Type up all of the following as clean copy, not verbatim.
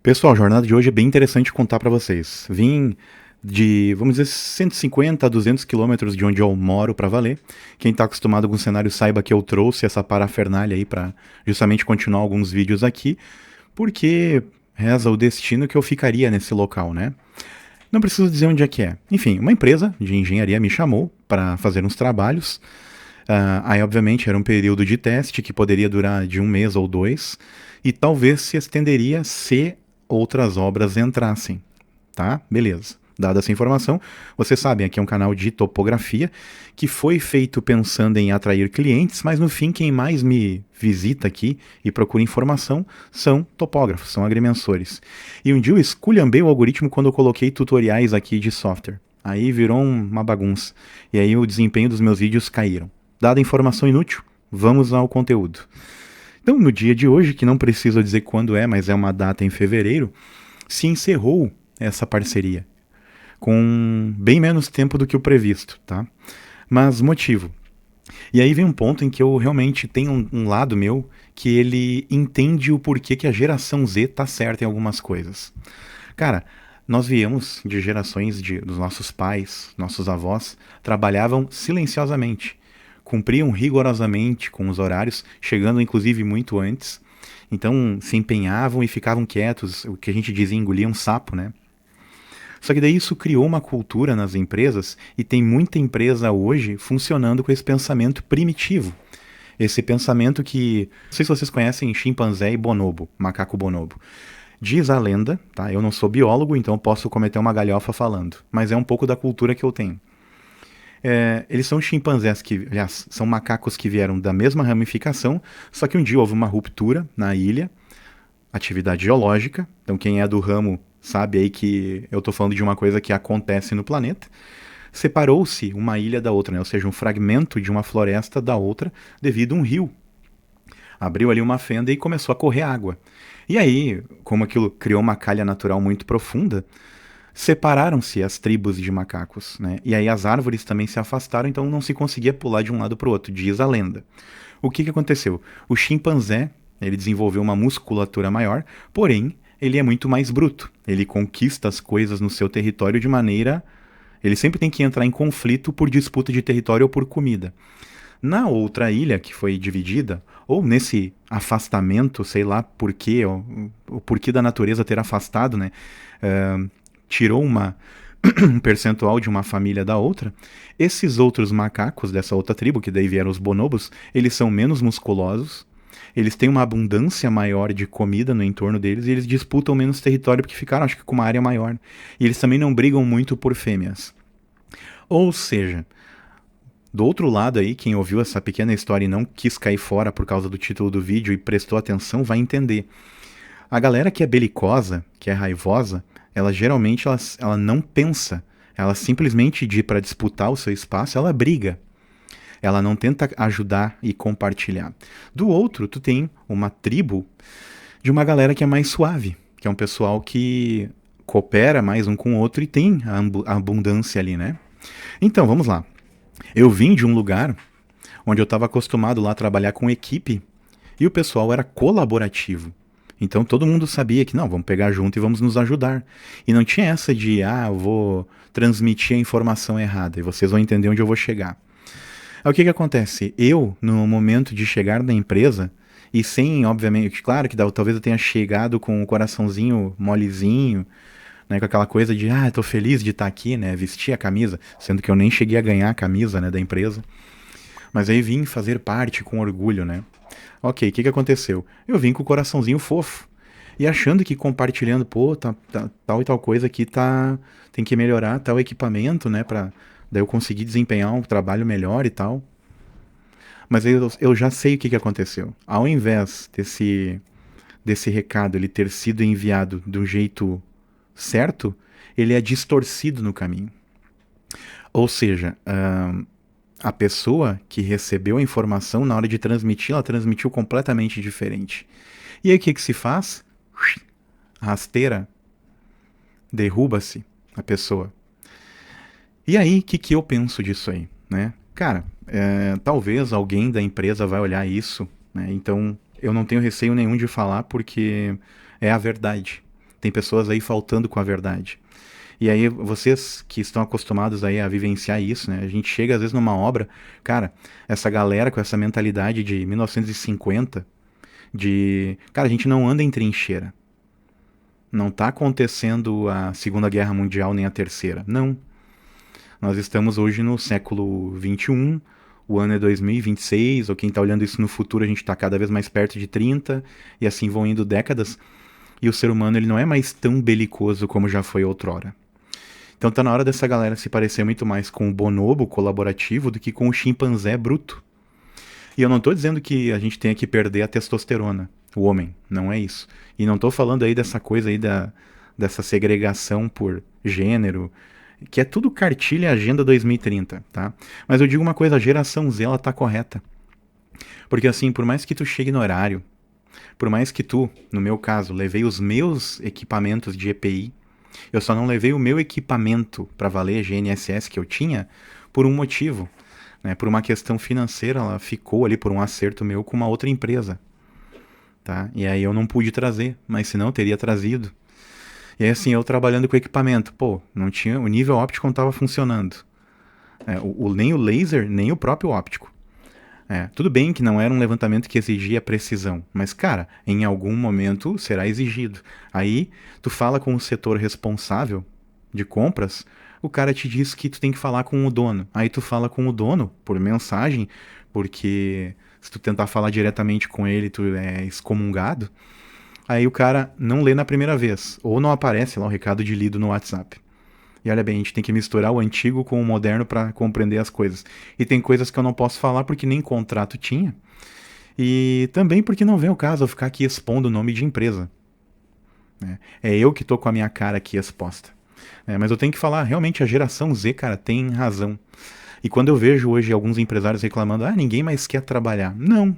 Pessoal, a jornada de hoje é bem interessante contar para vocês. Vim de, vamos dizer, 150 a 200 quilômetros de onde eu moro para valer. Quem está acostumado com o cenário saiba que eu trouxe essa parafernália aí para justamente continuar alguns vídeos aqui, porque reza o destino que eu ficaria nesse local, né? Não preciso dizer onde é que é. Enfim, uma empresa de engenharia me chamou para fazer uns trabalhos. Aí, obviamente, era um período de teste que poderia durar de um mês ou dois, e talvez se estenderia se outras obras entrassem, tá? Beleza. Dada essa informação, vocês sabem, aqui é um canal de topografia que foi feito pensando em atrair clientes, mas no fim quem mais me visita aqui e procura informação são topógrafos, são agrimensores. E um dia eu esculhambei o algoritmo quando eu coloquei tutoriais aqui de software. Aí virou uma bagunça. E aí o desempenho dos meus vídeos caíram. Dada a informação inútil, vamos ao conteúdo. Então, no dia de hoje, que não preciso dizer quando é, mas é uma data em fevereiro, se encerrou essa parceria, com bem menos tempo do que o previsto, tá? Mas motivo. E aí vem um ponto em que eu realmente tenho um lado meu que ele entende o porquê que a geração Z tá certa em algumas coisas. Cara, nós viemos de gerações dos nossos pais, nossos avós, trabalhavam silenciosamente, cumpriam rigorosamente com os horários, chegando inclusive muito antes. Então se empenhavam e ficavam quietos, o que a gente dizia engolir um sapo, né? Só que daí isso criou uma cultura nas empresas e tem muita empresa hoje funcionando com esse pensamento primitivo. Esse pensamento que, não sei se vocês conhecem chimpanzé e bonobo, macaco bonobo. Diz a lenda, tá? Eu não sou biólogo, então posso cometer uma galhofa falando, mas é um pouco da cultura que eu tenho. Eles são chimpanzés que, aliás, são macacos que vieram da mesma ramificação, só que um dia houve uma ruptura na ilha, atividade geológica. Então quem é do ramo sabe aí que eu estou falando de uma coisa que acontece no planeta. Separou-se uma ilha da outra, né? Ou seja, um fragmento de uma floresta da outra devido a um rio. Abriu ali uma fenda e começou a correr água. E aí, como aquilo criou uma calha natural muito profunda, separaram-se as tribos de macacos, né? E aí as árvores também se afastaram, então não se conseguia pular de um lado para o outro, diz a lenda. O que aconteceu? O chimpanzé, ele desenvolveu uma musculatura maior, porém, ele é muito mais bruto. Ele conquista as coisas no seu território de maneira... Ele sempre tem que entrar em conflito por disputa de território ou por comida. Na outra ilha, que foi dividida, ou nesse afastamento, sei lá porquê, o porquê da natureza ter afastado, né? Tirou um percentual de uma família da outra. Esses outros macacos dessa outra tribo, que daí vieram os bonobos, eles são menos musculosos, eles têm uma abundância maior de comida no entorno deles e eles disputam menos território porque ficaram, acho que, com uma área maior. E eles também não brigam muito por fêmeas. Ou seja, do outro lado aí, quem ouviu essa pequena história e não quis cair fora por causa do título do vídeo e prestou atenção, vai entender. A galera que é belicosa, que é raivosa, ela geralmente ela não pensa. Ela simplesmente de para disputar o seu espaço, ela briga. Ela não tenta ajudar e compartilhar. Do outro, tu tem uma tribo de uma galera que é mais suave, que é um pessoal que coopera mais um com o outro e tem a abundância ali, né? Então, vamos lá. Eu vim de um lugar onde eu estava acostumado lá a trabalhar com equipe e o pessoal era colaborativo. Então todo mundo sabia que não, vamos pegar junto e vamos nos ajudar. E não tinha essa de, eu vou transmitir a informação errada e vocês vão entender onde eu vou chegar. Aí o que acontece? Eu, no momento de chegar na empresa, e sem, obviamente, claro que talvez eu tenha chegado com o coraçãozinho molezinho, né, com aquela coisa de, tô feliz de estar aqui, né, vestir a camisa, sendo que eu nem cheguei a ganhar a camisa, né, da empresa. Mas aí vim fazer parte com orgulho, né? Ok, o que aconteceu? Eu vim com o coraçãozinho fofo. E achando que compartilhando, tal e tal coisa aqui tem que melhorar tal equipamento, né? Pra daí eu conseguir desempenhar um trabalho melhor e tal. Mas eu já sei o que aconteceu. Ao invés desse recado ele ter sido enviado do jeito certo, ele é distorcido no caminho. Ou seja, a pessoa que recebeu a informação, na hora de transmitir, ela transmitiu completamente diferente. E aí o que se faz? Rasteira, derruba-se a pessoa. E aí, o que eu penso disso aí, né? Cara, talvez alguém da empresa vai olhar isso, né? Então eu não tenho receio nenhum de falar porque é a verdade. Tem pessoas aí faltando com a verdade. E aí, vocês que estão acostumados aí a vivenciar isso, né? A gente chega às vezes numa obra, cara, essa galera com essa mentalidade de 1950, cara, a gente não anda em trincheira. Não tá acontecendo a Segunda Guerra Mundial nem a Terceira. Não. Nós estamos hoje no século XXI, o ano é 2026, ou quem tá olhando isso no futuro, a gente tá cada vez mais perto de 30, e assim vão indo décadas, e o ser humano ele não é mais tão belicoso como já foi outrora. Então tá na hora dessa galera se parecer muito mais com o bonobo colaborativo do que com o chimpanzé bruto. E eu não tô dizendo que a gente tenha que perder a testosterona, o homem, não é isso. E não tô falando aí dessa coisa aí dessa segregação por gênero, que é tudo cartilha Agenda 2030, tá? Mas eu digo uma coisa, a geração Z, ela tá correta. Porque assim, por mais que tu chegue no horário, por mais que tu, no meu caso, levei os meus equipamentos de EPI, eu só não levei o meu equipamento para valer GNSS que eu tinha por um motivo, né? Por uma questão financeira, ela ficou ali por um acerto meu com uma outra empresa, tá? E aí eu não pude trazer, mas senão eu teria trazido. E aí assim, eu trabalhando com equipamento, pô, não tinha, o nível óptico não estava funcionando. Nem o laser, nem o próprio óptico. Tudo bem que não era um levantamento que exigia precisão, mas, cara, em algum momento será exigido. Aí, tu fala com o setor responsável de compras, o cara te diz que tu tem que falar com o dono. Aí tu fala com o dono por mensagem, porque se tu tentar falar diretamente com ele, tu é excomungado. Aí o cara não lê na primeira vez, ou não aparece lá o recado de lido no WhatsApp. E olha bem, a gente tem que misturar o antigo com o moderno para compreender as coisas. E tem coisas que eu não posso falar porque nem contrato tinha. E também porque não vem o caso eu ficar aqui expondo o nome de empresa. É eu que tô com a minha cara aqui exposta. Mas eu tenho que falar, realmente a geração Z, cara, tem razão. E quando eu vejo hoje alguns empresários reclamando, ninguém mais quer trabalhar. Não,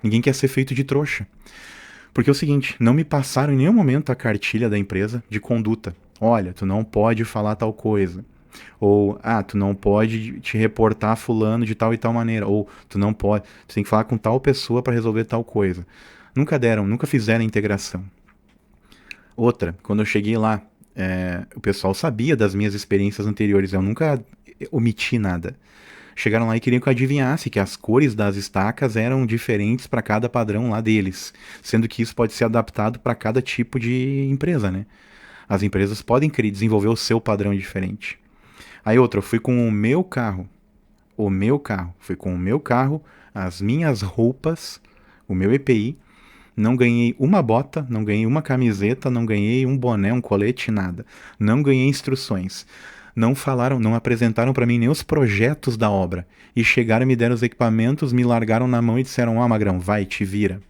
ninguém quer ser feito de trouxa. Porque é o seguinte, não me passaram em nenhum momento a cartilha da empresa de conduta. Olha, tu não pode falar tal coisa. Ou, tu não pode te reportar fulano de tal e tal maneira. Ou, tu não pode, tu tem que falar com tal pessoa para resolver tal coisa. Nunca fizeram a integração. Outra, quando eu cheguei lá, o pessoal sabia das minhas experiências anteriores, eu nunca omiti nada. Chegaram lá e queriam que eu adivinhasse que as cores das estacas eram diferentes para cada padrão lá deles, sendo que isso pode ser adaptado para cada tipo de empresa, né? As empresas podem querer desenvolver o seu padrão diferente. Aí outra, eu fui com o meu carro, as minhas roupas, o meu EPI, não ganhei uma bota, não ganhei uma camiseta, não ganhei um boné, um colete, nada. Não ganhei instruções. Não falaram, não apresentaram para mim nem os projetos da obra. E chegaram, me deram os equipamentos, me largaram na mão e disseram, Magrão, vai, te vira.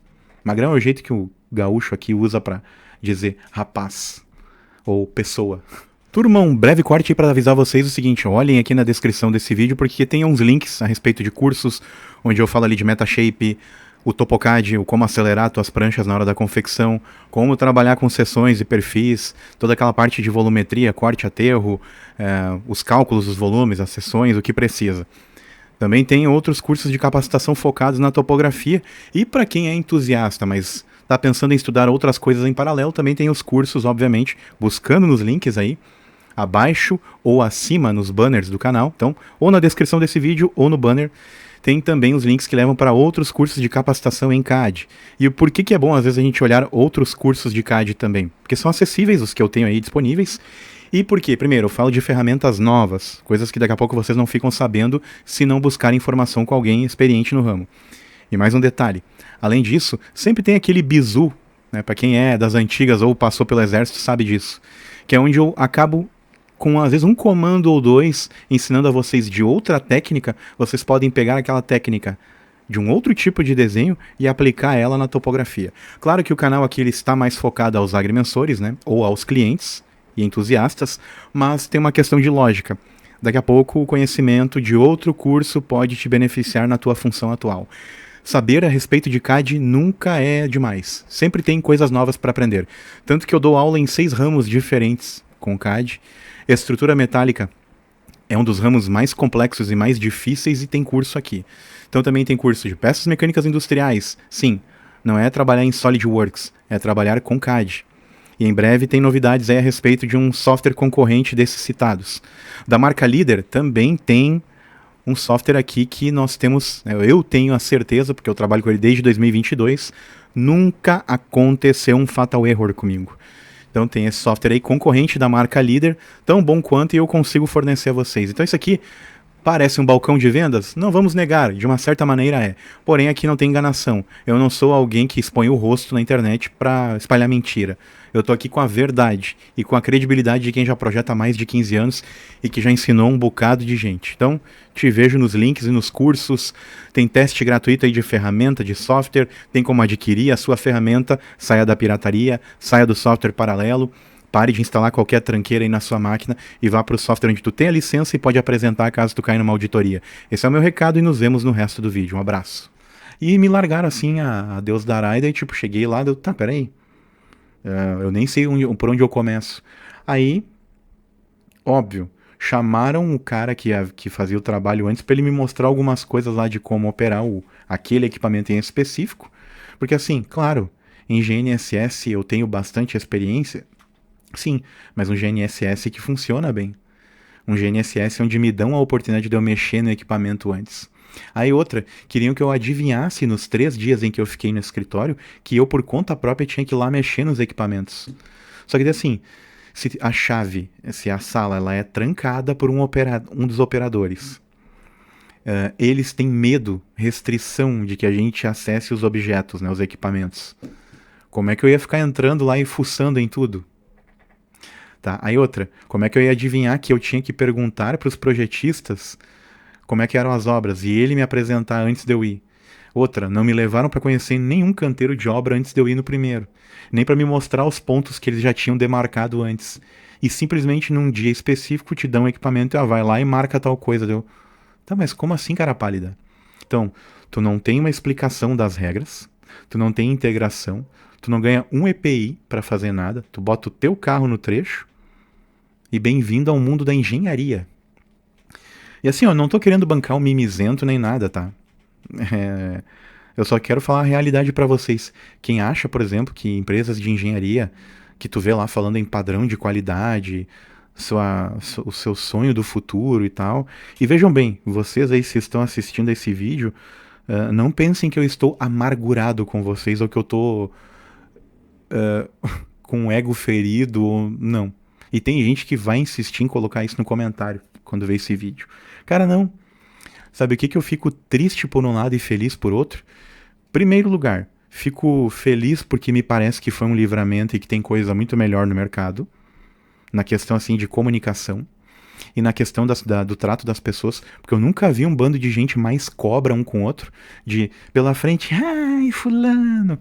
Magrão é o jeito que o gaúcho aqui usa para dizer rapaz ou pessoa. Turma, um breve corte aí para avisar vocês o seguinte, olhem aqui na descrição desse vídeo porque tem uns links a respeito de cursos, onde eu falo ali de Metashape, o Topocad, o como acelerar tuas pranchas na hora da confecção, como trabalhar com seções e perfis, toda aquela parte de volumetria, corte, aterro, os cálculos dos volumes, as seções, o que precisa. Também tem outros cursos de capacitação focados na topografia e para quem é entusiasta, mas está pensando em estudar outras coisas em paralelo, também tem os cursos, obviamente, buscando nos links aí, abaixo ou acima nos banners do canal, então, ou na descrição desse vídeo ou no banner, tem também os links que levam para outros cursos de capacitação em CAD. E por que é bom, às vezes, a gente olhar outros cursos de CAD também? Porque são acessíveis os que eu tenho aí disponíveis. E por quê? Primeiro, eu falo de ferramentas novas, coisas que daqui a pouco vocês não ficam sabendo se não buscarem informação com alguém experiente no ramo. E mais um detalhe, além disso, sempre tem aquele bizu, né, para quem é das antigas ou passou pelo exército sabe disso, que é onde eu acabo com às vezes um comando ou dois, ensinando a vocês de outra técnica, vocês podem pegar aquela técnica de um outro tipo de desenho e aplicar ela na topografia. Claro que o canal aqui ele está mais focado aos agrimensores, né, ou aos clientes e entusiastas, mas tem uma questão de lógica. Daqui a pouco o conhecimento de outro curso pode te beneficiar na tua função atual. Saber a respeito de CAD nunca é demais. Sempre tem coisas novas para aprender. Tanto que eu dou aula em 6 ramos diferentes com CAD. Estrutura metálica é um dos ramos mais complexos e mais difíceis e tem curso aqui. Então também tem curso de peças mecânicas industriais. Sim, não é trabalhar em SolidWorks, é trabalhar com CAD. E em breve tem novidades aí a respeito de um software concorrente desses citados. Da marca Líder também tem um software aqui que nós temos, eu tenho a certeza, porque eu trabalho com ele desde 2022, nunca aconteceu um fatal error comigo. Então tem esse software aí concorrente da marca Líder, tão bom quanto, e eu consigo fornecer a vocês. Então isso aqui parece um balcão de vendas? Não vamos negar, de uma certa maneira é. Porém aqui não tem enganação. Eu não sou alguém que expõe o rosto na internet para espalhar mentira. Eu tô aqui com a verdade e com a credibilidade de quem já projeta há mais de 15 anos e que já ensinou um bocado de gente. Então, te vejo nos links e nos cursos. Tem teste gratuito aí de ferramenta, de software. Tem como adquirir a sua ferramenta. Saia da pirataria, saia do software paralelo. Pare de instalar qualquer tranqueira aí na sua máquina e vá para o software onde tu tem a licença e pode apresentar caso tu caia numa auditoria. Esse é o meu recado e nos vemos no resto do vídeo. Um abraço. E me largaram assim a Deus dará, e daí tipo, cheguei lá e tá, peraí. Eu nem sei por onde eu começo. Aí, óbvio, chamaram o cara que fazia o trabalho antes para ele me mostrar algumas coisas lá de como operar aquele equipamento em específico. Porque assim, claro, em GNSS eu tenho bastante experiência, sim, mas um GNSS que funciona bem. Um GNSS onde me dão a oportunidade de eu mexer no equipamento antes. Aí outra, queriam que eu adivinhasse nos 3 dias em que eu fiquei no escritório que eu por conta própria tinha que ir lá mexer nos equipamentos. Só que assim, se a chave, se a sala ela é trancada por um dos operadores, eles têm medo, restrição de que a gente acesse os objetos, né, os equipamentos. Como é que eu ia ficar entrando lá e fuçando em tudo? Tá, aí outra, como é que eu ia adivinhar que eu tinha que perguntar para os projetistas como é que eram as obras, e ele me apresentar antes de eu ir. Outra, não me levaram para conhecer nenhum canteiro de obra antes de eu ir no primeiro, nem para me mostrar os pontos que eles já tinham demarcado antes. E simplesmente num dia específico te dão um equipamento e vai lá e marca tal coisa. Deu. Tá, mas como assim, cara pálida? Então, tu não tem uma explicação das regras, tu não tem integração, tu não ganha um EPI para fazer nada, tu bota o teu carro no trecho e bem-vindo ao mundo da engenharia. E assim, eu não tô querendo bancar um mimizento nem nada, tá? Eu só quero falar a realidade pra vocês. Quem acha, por exemplo, que empresas de engenharia, que tu vê lá falando em padrão de qualidade, o seu sonho do futuro e tal. E vejam bem, vocês aí se estão assistindo esse vídeo, não pensem que eu estou amargurado com vocês ou que eu tô com o ego ferido, não. E tem gente que vai insistir em colocar isso no comentário quando vê esse vídeo. Cara, não. Sabe o que eu fico triste por um lado e feliz por outro? Primeiro lugar, fico feliz porque me parece que foi um livramento e que tem coisa muito melhor no mercado, na questão assim de comunicação e na questão do trato das pessoas, porque eu nunca vi um bando de gente mais cobra um com o outro, de pela frente, ai, fulano,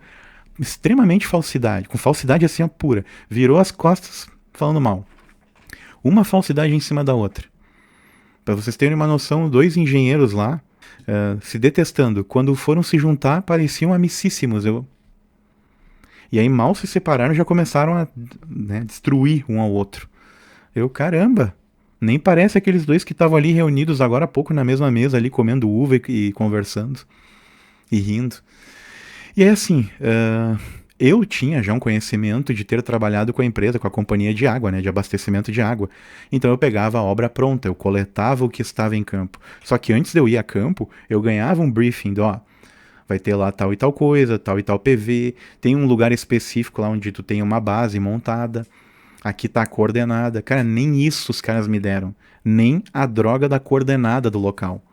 extremamente falsidade, com falsidade assim pura, virou as costas falando mal. Uma falsidade em cima da outra. Para vocês terem uma noção, 2 engenheiros lá se detestando. Quando foram se juntar, pareciam amicíssimos. E aí mal se separaram, já começaram a destruir um ao outro. Caramba, nem parece aqueles 2 que estavam ali reunidos agora há pouco na mesma mesa, ali comendo uva e conversando e rindo. E aí assim, eu tinha já um conhecimento de ter trabalhado com a empresa, com a companhia de água, de abastecimento de água. Então eu pegava a obra pronta, eu coletava o que estava em campo. Só que antes de eu ir a campo, eu ganhava um briefing vai ter lá tal e tal coisa, tal e tal PV, tem um lugar específico lá onde tu tem uma base montada, aqui tá a coordenada. Cara, nem isso os caras me deram, nem a droga da coordenada do local,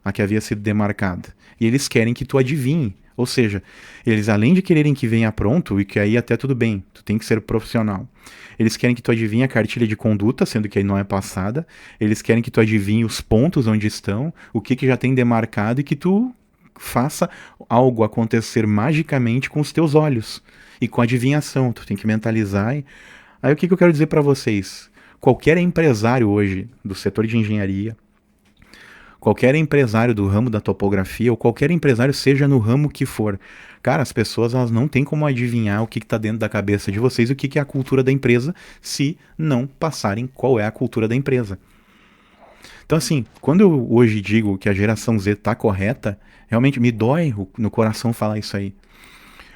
a que havia sido demarcada. E eles querem que tu adivinhe. Ou seja, eles além de quererem que venha pronto, e que aí até tudo bem, tu tem que ser profissional. Eles querem que tu adivinhe a cartilha de conduta, sendo que aí não é passada. Eles querem que tu adivinhe os pontos onde estão, o que já tem demarcado e que tu faça algo acontecer magicamente com os teus olhos. E com adivinhação, tu tem que mentalizar. Aí o que eu quero dizer para vocês? Qualquer empresário hoje do setor de engenharia, qualquer empresário do ramo da topografia, ou qualquer empresário seja no ramo que for, cara, as pessoas elas não têm como adivinhar o que está dentro da cabeça de vocês, o que é a cultura da empresa, se não passarem qual é a cultura da empresa. Então assim, quando eu hoje digo que a geração Z está correta, realmente me dói no coração falar isso aí.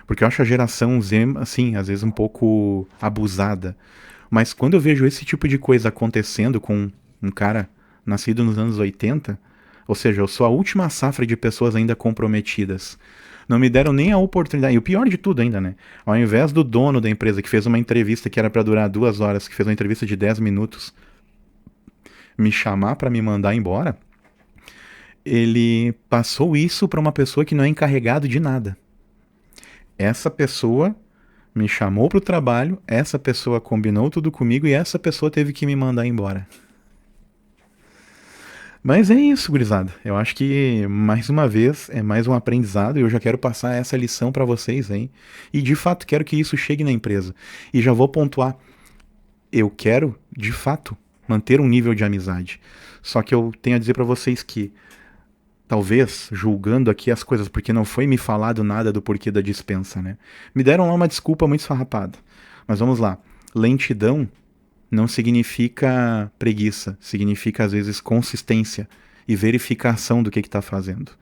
Porque eu acho a geração Z, assim, às vezes um pouco abusada. Mas quando eu vejo esse tipo de coisa acontecendo com um cara nascido nos anos 80, ou seja, eu sou a última safra de pessoas ainda comprometidas. Não me deram nem a oportunidade. E o pior de tudo ainda, né? Ao invés do dono da empresa que fez uma entrevista que era para durar 2 horas, que fez uma entrevista de 10 minutos, me chamar para me mandar embora, ele passou isso para uma pessoa que não é encarregado de nada. Essa pessoa me chamou pro trabalho, essa pessoa combinou tudo comigo e essa pessoa teve que me mandar embora. Mas é isso, gurizada. Eu acho que, mais uma vez, é mais um aprendizado e eu já quero passar essa lição para vocês aí. E, de fato, quero que isso chegue na empresa. E já vou pontuar. Eu quero, de fato, manter um nível de amizade. Só que eu tenho a dizer para vocês que, talvez, julgando aqui as coisas, porque não foi me falado nada do porquê da dispensa, né? Me deram lá uma desculpa muito esfarrapada. Mas vamos lá. Lentidão não significa preguiça, significa às vezes consistência e verificação do que está fazendo.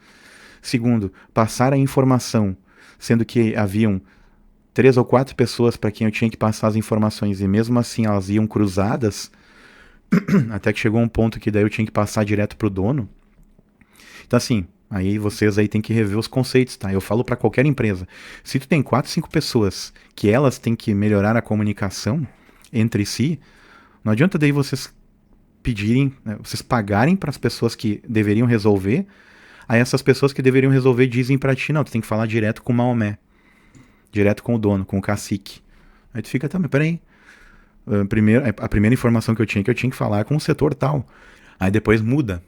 Segundo, passar a informação, sendo que haviam 3 ou 4 pessoas para quem eu tinha que passar as informações e mesmo assim elas iam cruzadas, até que chegou um ponto que daí eu tinha que passar direto pro dono. Então assim, aí vocês aí têm que rever os conceitos, tá? Eu falo para qualquer empresa, se tu tem 4, 5 pessoas que elas têm que melhorar a comunicação entre si, não adianta daí vocês pedirem, né, vocês pagarem para as pessoas que deveriam resolver, aí essas pessoas que deveriam resolver dizem para ti, não, tu tem que falar direto com o Maomé, direto com o dono, com o cacique. Aí tu fica, tá, mas peraí, a primeira informação que eu tinha que falar é com o setor tal. Aí depois muda.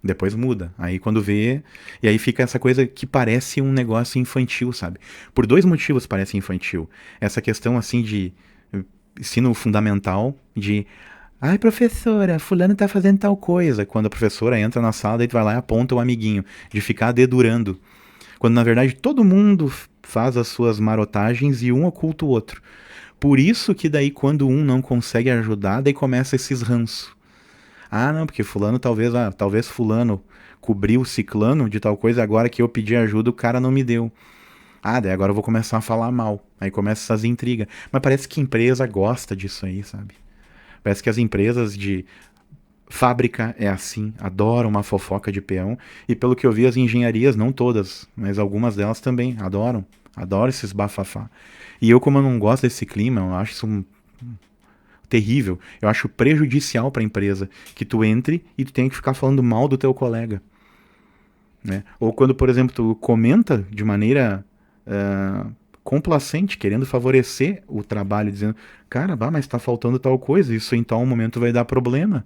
Depois muda. Aí quando vê. E aí fica essa coisa que parece um negócio infantil, sabe? Por 2 motivos parece infantil. Essa questão assim de ensino fundamental, de. Ai, professora, fulano tá fazendo tal coisa. Quando a professora entra na sala, daí tu vai lá e aponta o amiguinho. De ficar dedurando. Quando na verdade todo mundo faz as suas marotagens e um oculta o outro. Por isso que daí quando um não consegue ajudar, daí começa esses ranços. Ah, não, porque fulano talvez fulano cobriu o ciclano de tal coisa, agora que eu pedi ajuda o cara não me deu. Ah, daí agora eu vou começar a falar mal. Aí começa essas intrigas. Mas parece que empresa gosta disso aí, sabe? Parece que as empresas de fábrica é assim, adoram uma fofoca de peão. E pelo que eu vi, as engenharias, não todas, mas algumas delas também adoram. Adoram esses bafafá. E eu, como eu não gosto desse clima, eu acho isso terrível. Eu acho prejudicial para a empresa que tu entre e tu tenha que ficar falando mal do teu colega. Né? Ou quando, por exemplo, tu comenta de maneira complacente, querendo favorecer o trabalho, dizendo, cara, mas tá faltando tal coisa, isso em tal momento vai dar problema.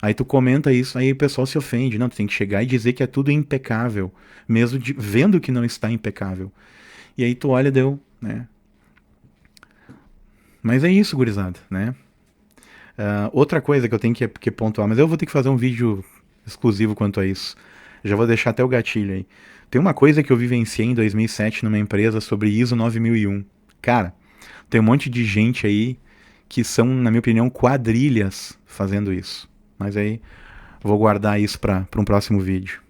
Aí tu comenta isso, aí o pessoal se ofende. Não, tu tem que chegar e dizer que é tudo impecável, mesmo vendo que não está impecável. E aí tu olha, deu, né? Mas é isso, gurizada, né? Outra coisa que eu tenho que pontuar, mas eu vou ter que fazer um vídeo exclusivo quanto a isso. Já vou deixar até o gatilho aí. Tem uma coisa que eu vivenciei em 2007 numa empresa sobre ISO 9001. Cara, tem um monte de gente aí que são, na minha opinião, quadrilhas fazendo isso. Mas aí vou guardar isso para um próximo vídeo.